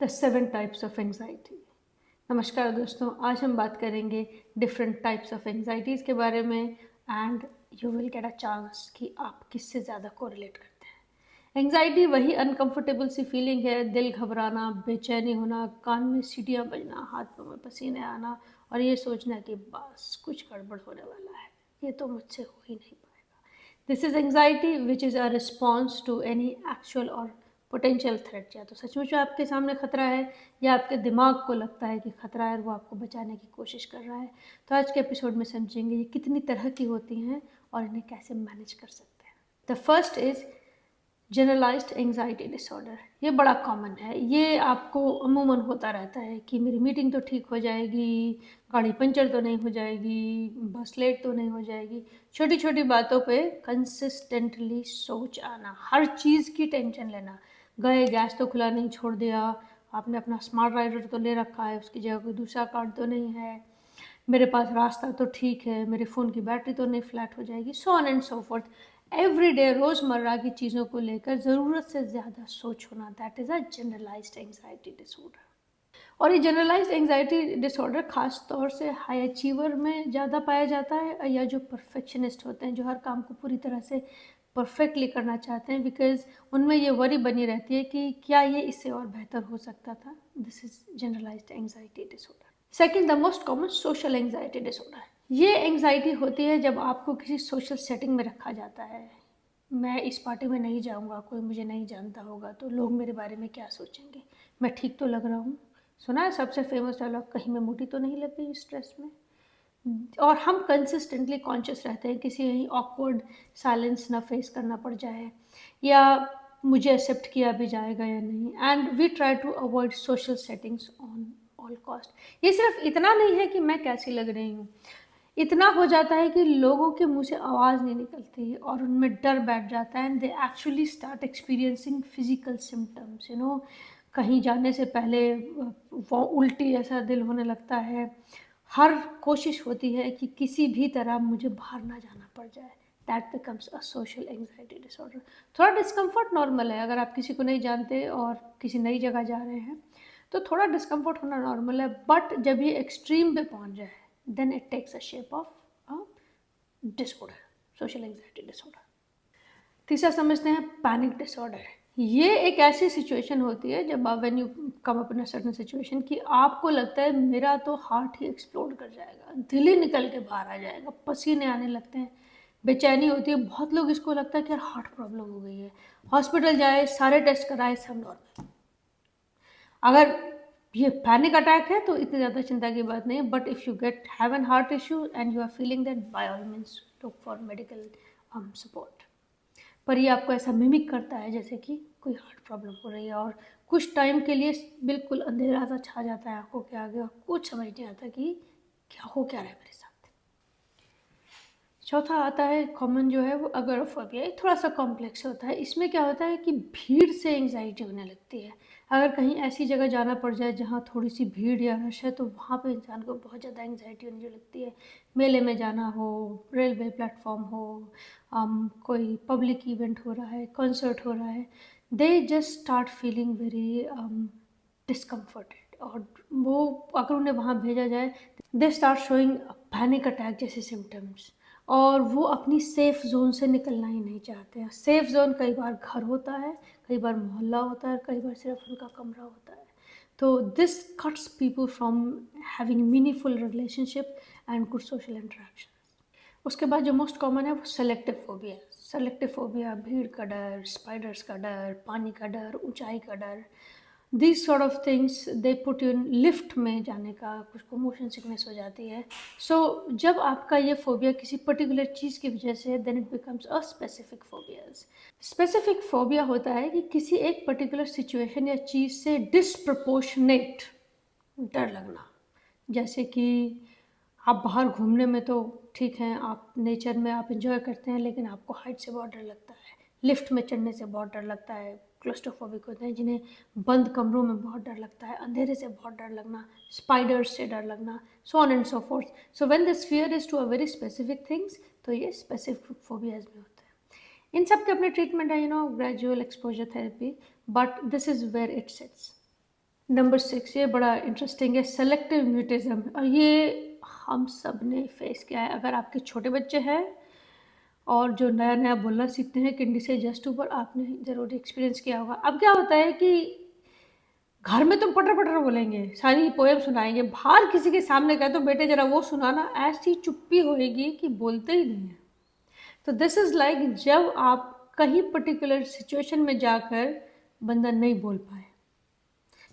The 7 types of anxiety. नमस्कार दोस्तों, आज हम बात करेंगे डिफरेंट टाइप्स ऑफ एंग्जाइटीज़ के बारे में and you will get a chance कि आप किससे ज़्यादा कोरिलेट करते हैं। एंग्जाइटी वही अनकंफर्टेबल सी फीलिंग है, दिल घबराना, बेचैनी होना, कान में सीटियाँ बजना, हाथ पाँव में पसीने आना और ये सोचना कि बस कुछ गड़बड़ होने वाला है, ये तो मुझसे हो ही नहीं पाएगा। This is anxiety which is a response to any actual or potential threat. या तो सचमुच में आपके सामने खतरा है या आपके दिमाग को लगता है कि खतरा है और वो आपको बचाने की कोशिश कर रहा है। तो आज के एपिसोड में समझेंगे ये कितनी तरह की होती हैं और इन्हें कैसे मैनेज कर सकते हैं। The first is generalized anxiety disorder. ये बड़ा कॉमन है, ये आपको अमूमन होता रहता है कि मेरी मीटिंग तो ठीक हो जाएगी, गाड़ी पंचर तो नहीं हो जाएगी, बस लेट तो नहीं हो जाएगी। छोटी छोटी बातों पे कंसिस्टेंटली सोच आना, हर चीज़ की टेंशन लेना। गए गैस तो खुला नहीं छोड़ दिया, आपने अपना स्मार्ट राइडर तो ले रखा है, उसकी जगह कोई दूसरा कार्ड तो नहीं है, मेरे पास रास्ता तो ठीक है, मेरे फ़ोन की बैटरी तो नहीं फ्लैट हो जाएगी, सो on and so fourth. Every day रोज़मर्रा की चीज़ों को लेकर ज़रूरत से ज़्यादा सोच होना, that is a generalized anxiety disorder. और ये जनरलाइज्ड एंग्जाइटी डिसऑर्डर ख़ास तौर से हाई अचीवर में ज़्यादा पाया जाता है, या जो परफेक्शनिस्ट होते हैं, जो हर काम को पूरी तरह से परफेक्टली करना चाहते हैं, बिकॉज उनमें ये वरी बनी रहती है कि क्या ये इससे और बेहतर हो सकता था। This is generalized anxiety disorder. Second, the most common social anxiety disorder. ये एंग्जाइटी होती है जब आपको किसी सोशल सेटिंग में रखा जाता है। मैं इस पार्टी में नहीं जाऊंगा, कोई मुझे नहीं जानता होगा तो लोग मेरे बारे में क्या सोचेंगे, मैं ठीक तो लग रहा हूँ। सुना है सबसे फेमस डायलॉग, कहीं मैं मोटी तो नहीं लग गई इस ड्रेस में। और हम कंसिस्टेंटली कॉन्शियस रहते हैं किसी यही ऑकवर्ड साइलेंस ना फेस करना पड़ जाए, या मुझे एक्सेप्ट किया भी जाएगा या नहीं, and we try to avoid social settings on all cost. ये सिर्फ इतना नहीं है कि मैं कैसी लग रही हूँ, इतना हो जाता है कि लोगों के मुंह से आवाज़ नहीं निकलती और उनमें डर बैठ जाता है, and they actually start experiencing physical symptoms, कहीं जाने से पहले वो उल्टी ऐसा दिल होने लगता है। हर कोशिश होती है कि किसी भी तरह मुझे बाहर ना जाना पड़ जाए। That becomes a social anxiety disorder. थोड़ा डिस्कम्फर्ट नॉर्मल है, अगर आप किसी को नहीं जानते और किसी नई जगह जा रहे हैं तो थोड़ा डिस्कम्फर्ट होना नॉर्मल है, बट जब ये एक्सट्रीम पे पहुंच जाए then it takes a shape of a disorder, social anxiety disorder. तीसरा समझते हैं पैनिक डिसऑर्डर। ये एक ऐसी सिचुएशन होती है जब आप when you come up in a certain situation कि आपको लगता है मेरा तो हार्ट ही एक्सप्लोड कर जाएगा, दिल ही निकल के बाहर आ जाएगा, पसीने आने लगते हैं, बेचैनी होती है। बहुत लोग इसको लगता है कि यार हार्ट प्रॉब्लम हो गई है, हॉस्पिटल जाए, सारे टेस्ट कराए, सब नॉर्मल। अगर ये पैनिक अटैक है तो इतनी ज़्यादा चिंता की बात नहीं है, but if you get have an heart issue and you are feeling that, by all means look for medical support. पर ये आपको ऐसा मिमिक करता है जैसे कि कोई हार्ट प्रॉब्लम हो रही है, और कुछ टाइम के लिए बिल्कुल अंधेरा सा छा जाता है आंखों के आगे और कुछ समझ नहीं आता कि क्या हो क्या रहा है मेरे साथ। चौथा आता है कॉमन, जो है वो अगोराफोबिया। ये थोड़ा सा कॉम्प्लेक्स होता है। इसमें क्या होता है कि भीड़ से एंग्जाइटी होने लगती है। अगर कहीं ऐसी जगह जाना पड़ जाए जहाँ थोड़ी सी भीड़ या रश है तो वहाँ पे इंसान को बहुत ज़्यादा एंग्जाइटी होने लगती है। मेले में जाना हो, रेलवे प्लेटफॉर्म हो, कोई पब्लिक इवेंट हो रहा है, कॉन्सर्ट हो रहा है, they just start feeling very discomforted. और वो अगर उन्हें वहाँ भेजा जाए, they start showing panic attack जैसे सिम्टम्स, और वो अपनी सेफ जोन से निकलना ही नहीं चाहते हैं। सेफ जोन कई बार घर होता है, कई बार मोहल्ला होता है, कई बार सिर्फ उनका कमरा होता है। तो this cuts people from having meaningful relationship and good social interaction. उसके बाद जो मोस्ट कॉमन है वो सेलेक्टिव फोबिया। सेलेक्टिव फोबिया, भीड़ का डर, स्पाइडर्स का डर, पानी का डर, ऊंचाई का डर, this sort of things they put you in. Lift में जाने का कुछ को मोशन सिकनेस हो जाती है। सो जब आपका ये फोबिया किसी पर्टिकुलर चीज़ की वजह से है, then it becomes a specific phobias. Specific phobia होता है कि किसी एक पर्टिकुलर सिचुएशन या चीज़ से डिसप्रपोर्शनेट डर लगना। जैसे कि आप बाहर घूमने में तो ठीक हैं, आप नेचर में आप इंजॉय करते हैं, लेकिन आपको हाइट से बहुत डर लगता है, लिफ्ट में चढ़ने से बहुत डर लगता है। क्लोस्ट्रोफोबिक होते हैं जिन्हें बंद कमरों में बहुत डर लगता है, अंधेरे से बहुत डर लगना, स्पाइडर्स से डर लगना, so on and so forth. So when this fear is to a very specific things, तो ये स्पेसिफिक फोबियाज में होता है। इन सब के अपने ट्रीटमेंट है, gradual exposure therapy, but this is where it sits. Number 6, ये बड़ा इंटरेस्टिंग है, सेलेक्टिव म्यूटिज़्म, और ये हम सब ने फेस किया है। अगर आपके छोटे बच्चे हैं और जो नया-नया बोलना सीखते हैं किंडी से जस्ट ऊपर, आपने ज़रूर एक्सपीरियंस किया होगा। अब क्या होता है कि घर में तो पटर-पटर बोलेंगे, सारी पोएम सुनाएँगे, बाहर किसी के सामने कह दो बेटे ज़रा वो सुनाना, ऐसी चुप्पी होएगी कि बोलते ही नहीं हैं। तो दिस इज़ लाइक जब आप कहीं पर्टिकुलर सिचुएशन में जाकर बंदा नहीं बोल पाए।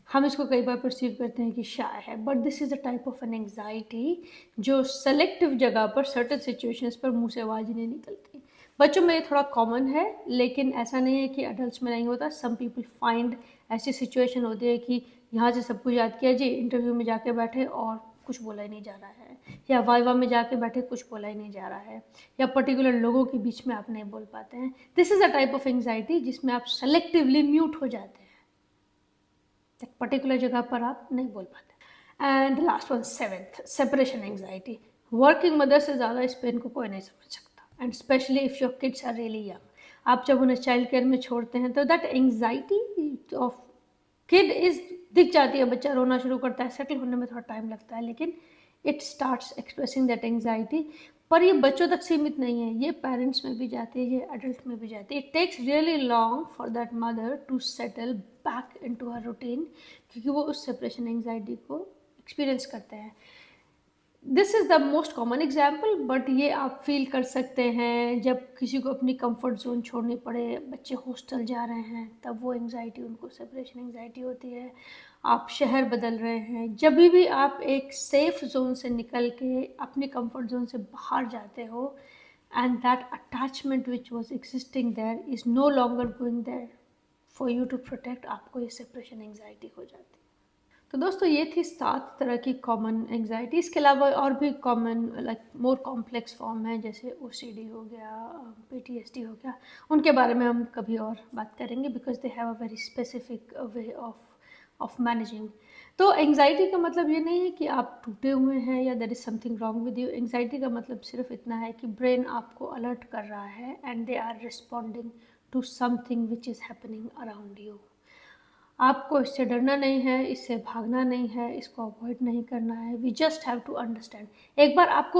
हम इसको कई बार परसीव करते हैं कि शाय है, but this is a type of an anxiety जो सेलेक्टिव जगह पर सर्टेन सिचुएशंस पर मुँह से आवाज़ ही नहीं निकलती। बच्चों में ये थोड़ा कॉमन है, लेकिन ऐसा नहीं है कि एडल्ट्स में नहीं होता। सम पीपल फाइंड ऐसी सिचुएशन होती है कि यहाँ से सब कुछ याद किया जी, इंटरव्यू में जाके बैठे और कुछ बोला ही नहीं जा रहा है, या वाइवा में जाके बैठे कुछ बोला ही नहीं जा रहा है, या पर्टिकुलर लोगों के बीच में आप नहीं बोल पाते हैं। This is a type of anxiety जिसमें आप सेलेक्टिवली म्यूट हो जाते हैं, एक पर्टिकुलर जगह पर आप नहीं बोल पाते। And last one, seventh, separation anxiety. Working mother से ज़्यादा इस पेन को कोई नहीं समझ सकता, and specially if your kids are really young. आप जब उन्हें चाइल्ड केयर में छोड़ते हैं तो that anxiety of kid is दिख जाती है, बच्चा रोना शुरू करता है, सेटल होने में थोड़ा टाइम लगता है, लेकिन it starts expressing that anxiety. पर ये बच्चों तक सीमित नहीं है, ये पेरेंट्स में भी जाती है, ये एडल्ट में भी जाती है। It takes really long for that mother to settle back in to her routine, क्योंकि वो उस सेपरेशन एंग्जाइटी को एक्सपीरियंस करते हैं। This is the most common example, but ये आप फील कर सकते हैं जब किसी को अपनी कंफर्ट जोन छोड़नी पड़े, बच्चे हॉस्टल जा रहे हैं, तब वो एंग्जाइटी उनको सेपरेशन एंग्जाइटी होती है। आप शहर बदल रहे हैं, जब भी आप एक सेफ जोन से निकल के अपनी कंफर्ट जोन से बाहर जाते हो, and that attachment which was existing there is no longer going there for you to protect, आपको ये सेपरेशन एंग्जाइटी हो जाती है। तो दोस्तों ये थी 7 तरह की कॉमन एंग्जाइटी। इसके अलावा और भी common like more complex form है, जैसे ओसीडी हो गया, पीटीएसडी हो गया। उनके बारे में हम कभी और बात करेंगे, because they have a very specific way of managing. तो एंग्जाइटी का मतलब ये नहीं है कि आप टूटे हुए हैं या there is something wrong with you. Anxiety का मतलब सिर्फ इतना है कि ब्रेन आपको अलर्ट कर रहा है and they are responding to something which is happening around you. आपको इससे डरना नहीं है, इससे भागना नहीं है, इसको अवॉइड नहीं करना है। We just have to understand. एक बार आप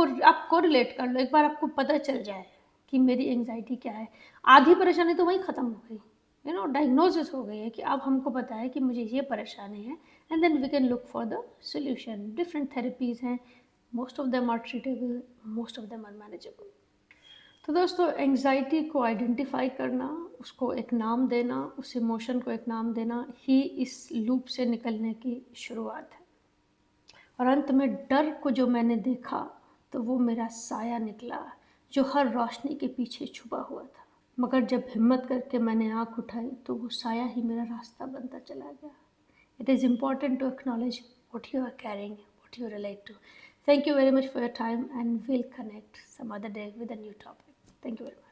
कोरिलेट कर लो, एक बार आपको पता चल जाए कि मेरी एंग्जाइटी क्या है, आधी परेशानी तो वहीं ख़त्म हो गई। डायग्नोसिस हो गई है कि अब हमको पता है कि मुझे ये परेशानी है, and then we can look for the solution. Different therapies हैं, most of them are treatable, most of them are manageable. तो दोस्तों एंग्जाइटी को आइडेंटिफाई करना, उसको एक नाम देना, उस इमोशन को एक नाम देना ही इस लूप से निकलने की शुरुआत है। और अंत में डर को जो मैंने देखा तो वो मेरा साया निकला, जो हर रोशनी के पीछे छुपा हुआ था। मगर जब हिम्मत करके मैंने आँख उठाई तो वो साया ही मेरा रास्ता बनता चला गया। It is important to acknowledge what you are carrying, what you relate to. Thank you very much for your time, and we'll connect some other day with a new topic. Thank you very much.